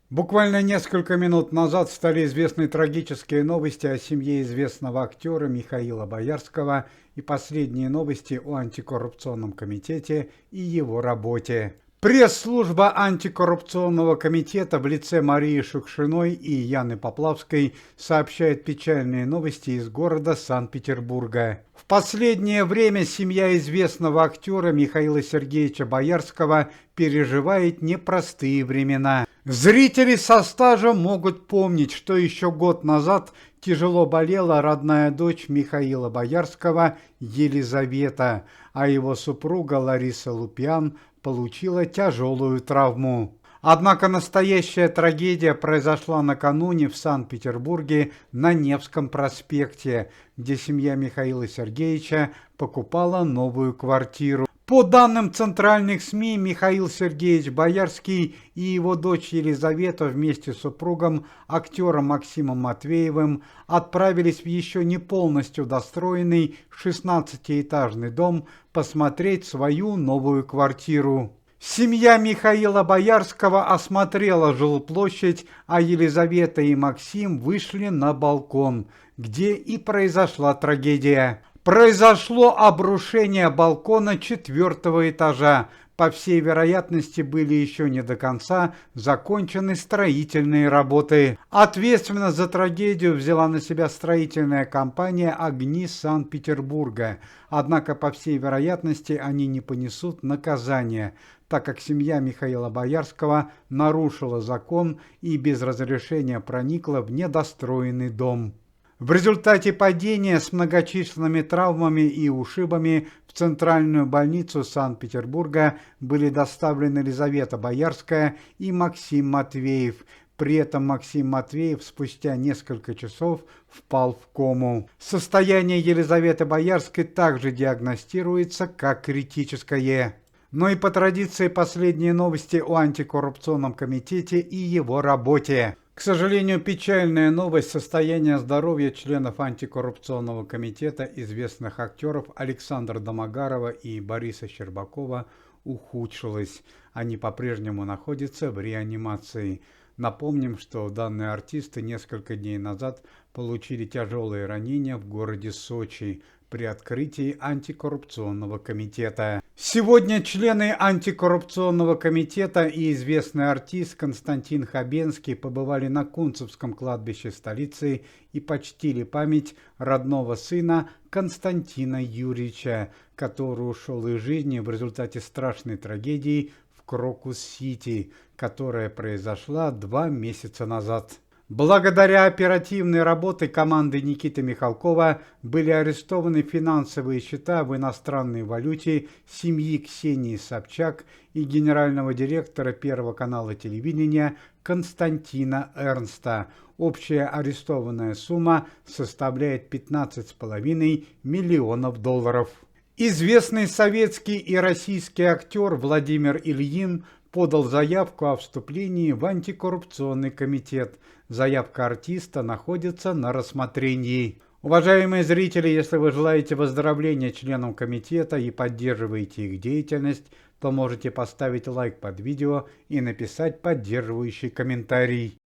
Буквально несколько минут назад стали известны трагические новости о семье известного актера Михаила Боярского и последние новости о антикоррупционном комитете и его работе. Пресс-служба антикоррупционного комитета в лице Марии Шукшиной и Яны Поплавской сообщает печальные новости из города Санкт-Петербурга. В последнее время семья известного актера Михаила Сергеевича Боярского переживает непростые времена. Зрители со стажем могут помнить, что еще год назад тяжело болела родная дочь Михаила Боярского Елизавета, а его супруга Лариса Лупьян получила тяжелую травму. Однако настоящая трагедия произошла накануне в Санкт-Петербурге на Невском проспекте, где семья Михаила Сергеевича покупала новую квартиру. По данным центральных СМИ, Михаил Сергеевич Боярский и его дочь Елизавета вместе с супругом, актером Максимом Матвеевым, отправились в еще не полностью достроенный 16-этажный дом посмотреть свою новую квартиру. Семья Михаила Боярского осмотрела жилплощадь, а Елизавета и Максим вышли на балкон, где и произошла трагедия. Произошло обрушение балкона 4-го этажа. По всей вероятности, были еще не до конца закончены строительные работы. Ответственность за трагедию взяла на себя строительная компания «Огни Санкт-Петербурга». Однако, по всей вероятности, они не понесут наказания, так как семья Михаила Боярского нарушила закон и без разрешения проникла в недостроенный дом. В результате падения с многочисленными травмами и ушибами в центральную больницу Санкт-Петербурга были доставлены Елизавета Боярская и Максим Матвеев. При этом Максим Матвеев спустя несколько часов впал в кому. Состояние Елизаветы Боярской также диагностируется как критическое. Но и по традиции последние новости о антикоррупционном комитете и его работе. К сожалению, печальная новость состояния здоровья членов антикоррупционного комитета известных актеров Александра Домогарова и Бориса Щербакова ухудшилась. Они по-прежнему находятся в реанимации. Напомним, что данные артисты несколько дней назад получили тяжелые ранения в городе Сочи при открытии антикоррупционного комитета. Сегодня члены антикоррупционного комитета и известный артист Константин Хабенский побывали на Кунцевском кладбище столицы и почтили память родного сына Константина Юрьевича, который ушел из жизни в результате страшной трагедии в Крокус-Сити, которая произошла 2 месяца назад. Благодаря оперативной работе команды Никиты Михалкова были арестованы финансовые счета в иностранной валюте семьи Ксении Собчак и генерального директора Первого канала телевидения Константина Эрнста. Общая арестованная сумма составляет 15,5 миллионов долларов. Известный советский и российский актер Владимир Ильин подал заявку о вступлении в антикоррупционный комитет. Заявка артиста находится на рассмотрении. Уважаемые зрители, если вы желаете выздоровления членам комитета и поддерживаете их деятельность, то можете поставить лайк под видео и написать поддерживающий комментарий.